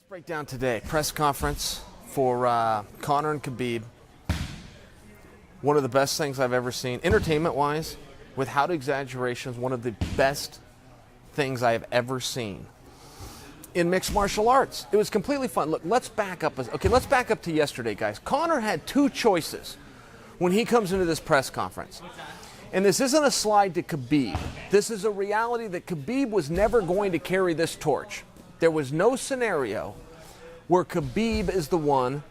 Breakdown today, press conference for Conor and Khabib. One of the best things I've ever seen, entertainment-wise, without exaggerations, one of the best things I have ever seen in mixed martial arts. It was completely fun. Look, let's back up. Let's back up to yesterday, guys. Conor had two choices when he comes into this press conference. And this isn't a slide to Khabib. This is a reality that Khabib was never going to carry this torch. There was no scenario where Khabib is the one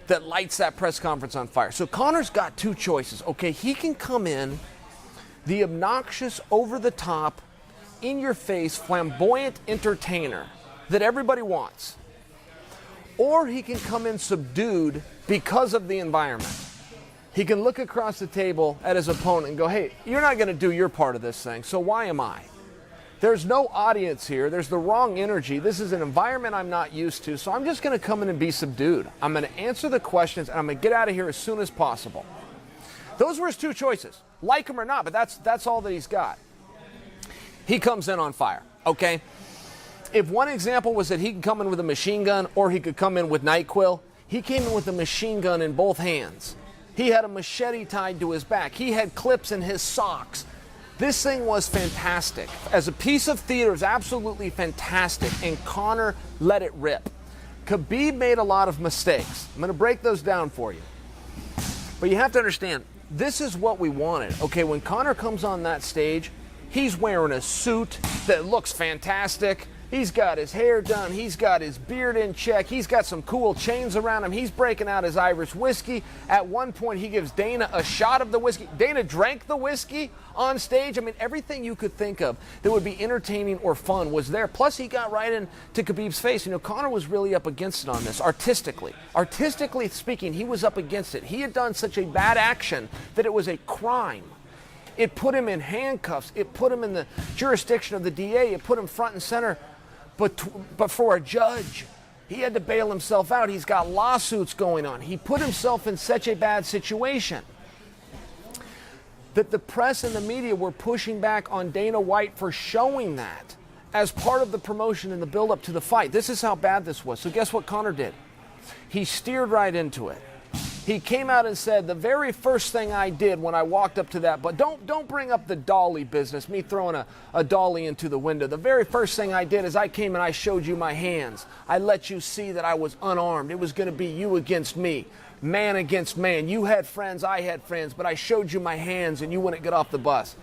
that lights that press conference on fire. So Conor's got two choices. Okay, he can come in the obnoxious, over-the-top, in-your-face, flamboyant entertainer that everybody wants. Or he can come in subdued because of the environment. He can look across the table at his opponent and go, hey, you're not going to do your part of this thing, so why am I? There's no audience here. There's the wrong energy. This is an environment I'm not used to, so I'm just going to come in and be subdued. I'm going to answer the questions, and I'm going to get out of here as soon as possible. Those were his two choices. Like him or not, but that's all that he's got. He comes in on fire, okay? If one example was that he could come in with a machine gun or he could come in with NyQuil, he came in with a machine gun in both hands. He had a machete tied to his back. He had clips in his socks. This thing was fantastic. As a piece of theater, it was absolutely fantastic, and Conor let it rip. Khabib made a lot of mistakes. I'm going to break those down for you. But you have to understand, this is what we wanted. Okay, when Conor comes on that stage, he's wearing a suit that looks fantastic. He's got his hair done. He's got his beard in check. He's got some cool chains around him. He's breaking out his Irish whiskey. At one point, he gives Dana a shot of the whiskey. Dana drank the whiskey on stage. I mean, everything you could think of that would be entertaining or fun was there. Plus, he got right into Khabib's face. You know, Conor was really up against it on this, artistically. Artistically speaking, he was up against it. He had done such a bad action that it was a crime. It put him in handcuffs. It put him in the jurisdiction of the DA. It put him front and center. But for a judge, he had to bail himself out. He's got lawsuits going on. He put himself in such a bad situation that the press and the media were pushing back on Dana White for showing that as part of the promotion and the build-up to the fight. This is how bad this was. So guess what Conor did? He steered right into it. He came out and said, the very first thing I did when I walked up to that, but don't bring up the dolly business, me throwing a dolly into the window. The very first thing I did is I came and I showed you my hands. I let you see that I was unarmed. It was going to be you against me, man against man. You had friends, I had friends, but I showed you my hands and you wouldn't get off the bus.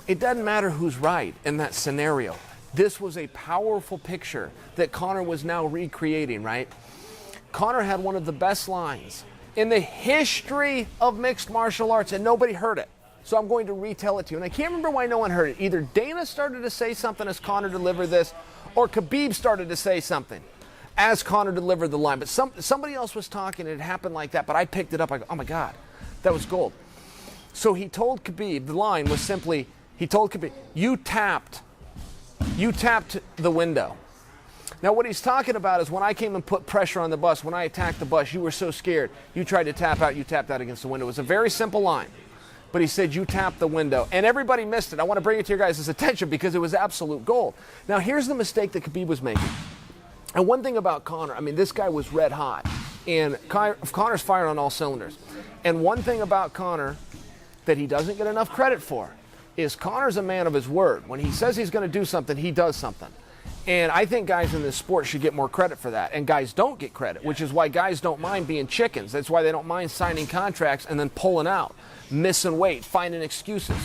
It doesn't matter who's right in that scenario. This was a powerful picture that Conor was now recreating, right? Conor had one of the best lines in the history of mixed martial arts, and nobody heard it. So I'm going to retell it to you. And I can't remember why no one heard it. Either Dana started to say something as Conor delivered this, or Khabib started to say something as Conor delivered the line. But somebody else was talking, and it happened like that, but I picked it up. I go, oh my God, that was gold. So he told Khabib, the line was simply, he told Khabib, you tapped the window. Now, what he's talking about is when I came and put pressure on the bus, when I attacked the bus, you were so scared. You tried to tap out, you tapped out against the window. It was a very simple line. But he said, you tapped the window. And everybody missed it. I want to bring it to your guys' attention because it was absolute gold. Now, here's the mistake that Khabib was making. And one thing about Conor, I mean, this guy was red hot. And Conor's firing on all cylinders. And one thing about Conor that he doesn't get enough credit for is Conor's a man of his word. When he says he's going to do something, he does something. And I think guys in this sport should get more credit for that. And guys don't get credit, which is why guys don't mind being chickens. That's why they don't mind signing contracts and then pulling out, missing weight, finding excuses,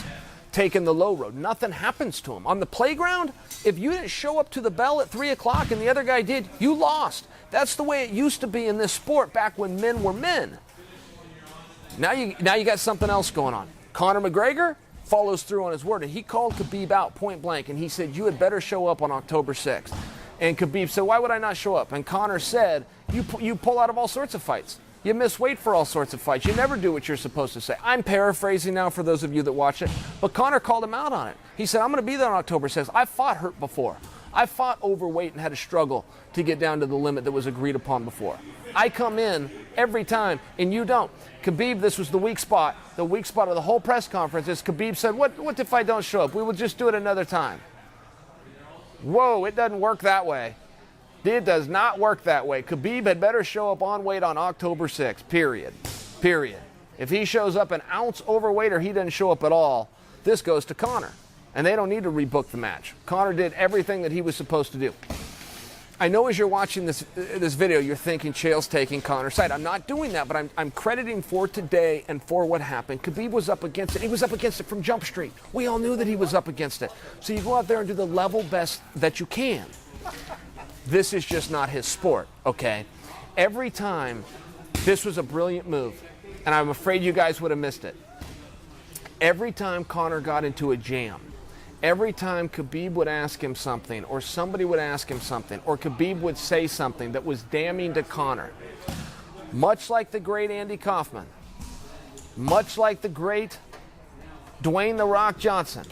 taking the low road. Nothing happens to them. On the playground, if you didn't show up to the bell at 3 o'clock and the other guy did, you lost. That's the way it used to be in this sport back when men were men. Now you got something else going on. Conor McGregor follows through on his word, and he called Khabib out point blank, and he said, you had better show up on October 6th. And Khabib said, why would I not show up? And Conor said, you pull out of all sorts of fights. You miss weight for all sorts of fights. You never do what you're supposed to say. I'm paraphrasing now for those of you that watch it, but Conor called him out on it. He said, I'm going to be there on October 6th. I fought hurt before. I fought overweight and had to struggle to get down to the limit that was agreed upon before. I come in every time, and you don't. Khabib, this was the weak spot. The weak spot of the whole press conference is Khabib said, what if I don't show up? We will just do it another time. Whoa, it doesn't work that way. It does not work that way. Khabib had better show up on weight on October 6th, period. Period. If he shows up an ounce overweight or he doesn't show up at all, this goes to Conor. And they don't need to rebook the match. Conor did everything that he was supposed to do. I know as you're watching this video, you're thinking Chael's taking Conor's side. I'm not doing that, but I'm crediting for today and for what happened. Khabib was up against it. He was up against it from Jump Street. We all knew that he was up against it. So you go out there and do the level best that you can. This is just not his sport, okay? Every time, this was a brilliant move, and I'm afraid you guys would have missed it. Every time Conor got into a jam, every time Khabib would ask him something, or somebody would ask him something, or Khabib would say something that was damning to Conor, much like the great Andy Kaufman, much like the great Dwayne "The Rock" Johnson,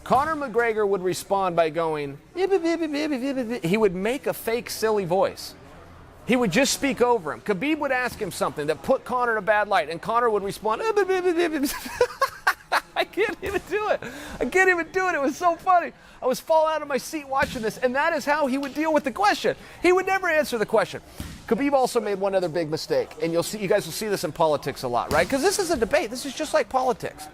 Conor McGregor would respond by going, he would make a fake silly voice. He would just speak over him. Khabib would ask him something that put Conor in a bad light, and Conor would respond, I can't even do it. I can't even do it. It was so funny. I was falling out of my seat watching this, and that is how he would deal with the question. He would never answer the question. Khabib also made one other big mistake, and you guys will see this in politics a lot, right? Because this is a debate. This is just like politics.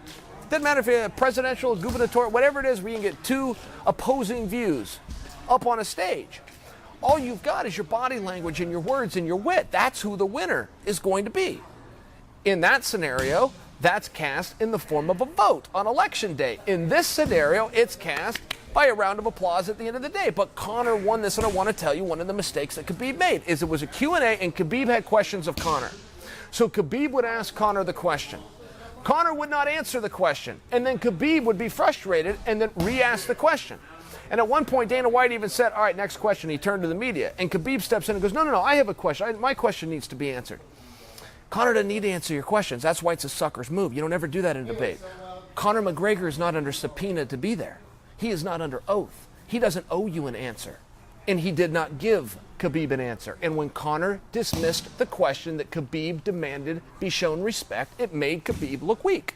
Doesn't matter if you're presidential, gubernatorial, whatever it is, where you can get two opposing views up on a stage. All you've got is your body language and your words and your wit. That's who the winner is going to be. In that scenario, that's cast in the form of a vote on election day. In this scenario, it's cast by a round of applause at the end of the day. But Conor won this, and I want to tell you one of the mistakes that Khabib made is it was a Q&A, and Khabib had questions of Conor. So Khabib would ask Conor the question. Conor would not answer the question, and then Khabib would be frustrated and then re-ask the question. And at one point, Dana White even said, all right, next question. He turned to the media, and Khabib steps in and goes, no, I have a question. My question needs to be answered. Conor doesn't need to answer your questions. That's why it's a sucker's move. You don't ever do that in a debate. Conor McGregor is not under subpoena to be there. He is not under oath. He doesn't owe you an answer. And he did not give Khabib an answer. And when Conor dismissed the question that Khabib demanded be shown respect, it made Khabib look weak.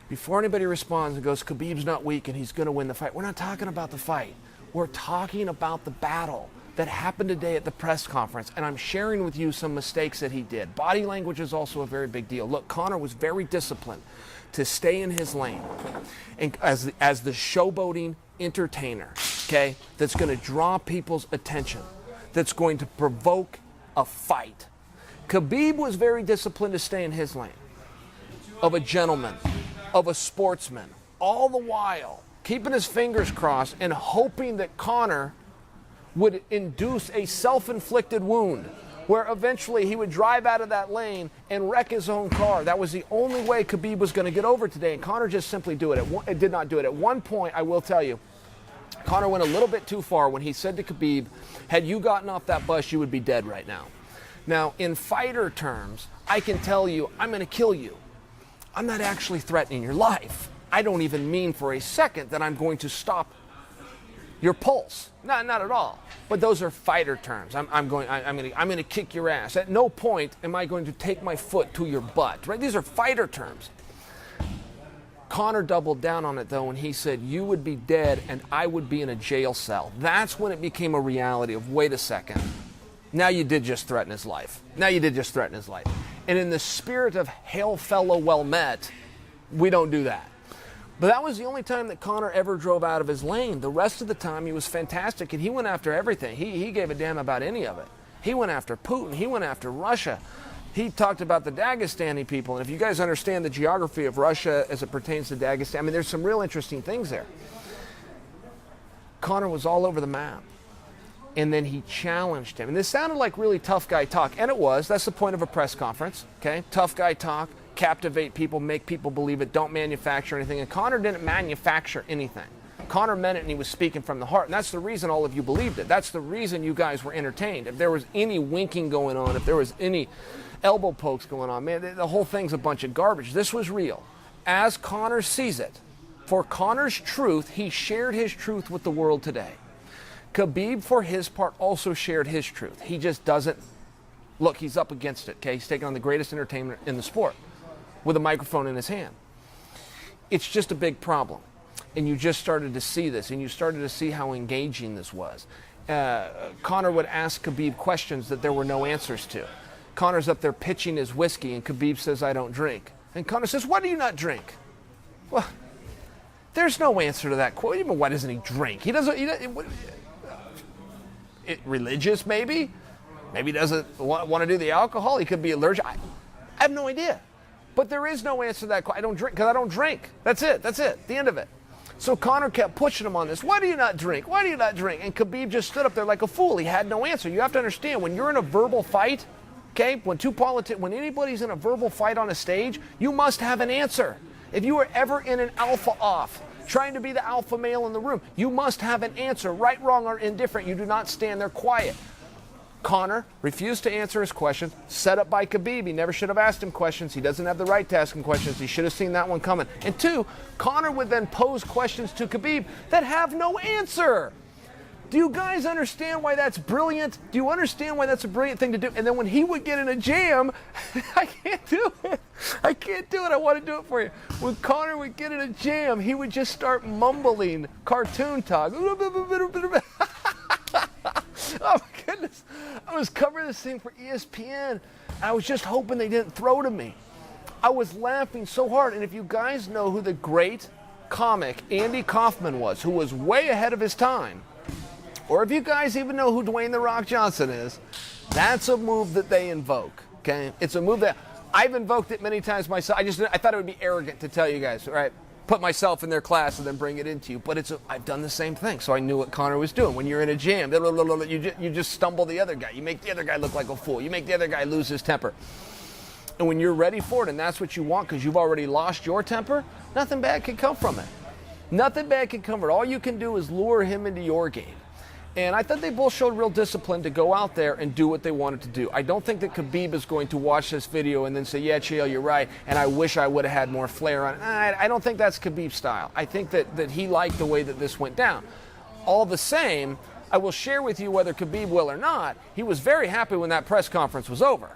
Before anybody responds and goes, Khabib's not weak and he's going to win the fight, we're not talking about the fight. We're talking about the battle that happened today at the press conference, and I'm sharing with you some mistakes that he did. Body language is also a very big deal. Look, Conor was very disciplined to stay in his lane, and as the showboating entertainer, okay, that's going to draw people's attention, that's going to provoke a fight. Khabib was very disciplined to stay in his lane, of a gentleman, of a sportsman, all the while keeping his fingers crossed and hoping that Conor would induce a self-inflicted wound where eventually he would drive out of that lane and wreck his own car. That was the only way Khabib was going to get over today, and Conor just simply did not do it. At one point, I will tell you, Conor went a little bit too far when he said to Khabib, had you gotten off that bus, you would be dead right now. Now, in fighter terms, I can tell you, I'm going to kill you. I'm not actually threatening your life. I don't even mean for a second that I'm going to stop your pulse. Not at all. But those are fighter terms. I'm going to kick your ass. At no point am I going to take my foot to your butt. Right? These are fighter terms. Conor doubled down on it though when he said you would be dead and I would be in a jail cell. That's when it became a reality of wait a second. Now you did just threaten his life. And in the spirit of hail fellow well met, we don't do that. But that was the only time that Conor ever drove out of his lane. The rest of the time, he was fantastic, and he went after everything. He gave a damn about any of it. He went after Putin. He went after Russia. He talked about the Dagestani people. And if you guys understand the geography of Russia as it pertains to Dagestan, I mean, there's some real interesting things there. Conor was all over the map. And then he challenged him. And this sounded like really tough guy talk. And it was. That's the point of a press conference. Okay? Tough guy talk. Captivate people, make people believe it, don't manufacture anything. And Conor didn't manufacture anything. Conor meant it, and he was speaking from the heart. And that's the reason all of you believed it. That's the reason you guys were entertained. If there was any winking going on, if there was any elbow pokes going on, man, the whole thing's a bunch of garbage. This was real. As Conor sees it, for Conor's truth, he shared his truth with the world today. Khabib, for his part, also shared his truth. He just doesn't, look, he's up against it, okay? He's taking on the greatest entertainer in the sport with a microphone in his hand. It's just a big problem. And you just started to see this, and you started to see how engaging this was. Conor would ask Khabib questions that there were no answers to. Conor's up there pitching his whiskey, and Khabib says, "I don't drink." And Conor says, "Why do you not drink?" Well, there's no answer to that question. Even why doesn't he drink? He doesn't. Religious, maybe? Maybe he doesn't want to do the alcohol. He could be allergic. I have no idea. But there is no answer to that question. I don't drink because I don't drink. That's it. That's it. The end of it. So Conor kept pushing him on this. Why do you not drink? Why do you not drink? And Khabib just stood up there like a fool. He had no answer. You have to understand, when you're in a verbal fight, okay, when anybody's in a verbal fight on a stage, you must have an answer. If you are ever in an alpha off, trying to be the alpha male in the room, you must have an answer, right, wrong, or indifferent. You do not stand there quiet. Conor refused to answer his question, set up by Khabib. He never should have asked him questions. He doesn't have the right to ask him questions. He should have seen that one coming. And two, Conor would then pose questions to Khabib that have no answer. Do you guys understand why that's brilliant? Do you understand why that's a brilliant thing to do? And then when he would get in a jam, I can't do it. I can't do it. I want to do it for you. When Conor would get in a jam, he would just start mumbling cartoon talk. Oh my goodness. I was covering this thing for ESPN. I was just hoping they didn't throw to me. I was laughing so hard. And if you guys know who the great comic Andy Kaufman was, who was way ahead of his time, or if you guys even know who Dwayne "The Rock" Johnson is, that's a move that they invoke, okay? It's a move that I've invoked it many times myself. I thought it would be arrogant to tell you guys, right? Put myself in their class and then bring it into you. But I've done the same thing, so I knew what Conor was doing. When you're in a jam, you just stumble the other guy. You make the other guy look like a fool. You make the other guy lose his temper. And when you're ready for it, and that's what you want because you've already lost your temper, nothing bad can come from it. Nothing bad can come from it. All you can do is lure him into your game. And I thought they both showed real discipline to go out there and do what they wanted to do. I don't think that Khabib is going to watch this video and then say, "Yeah, Chael, you're right, and I wish I would have had more flair on it." I don't think that's Khabib's style. I think that he liked the way that this went down. All the same, I will share with you whether Khabib will or not, he was very happy when that press conference was over.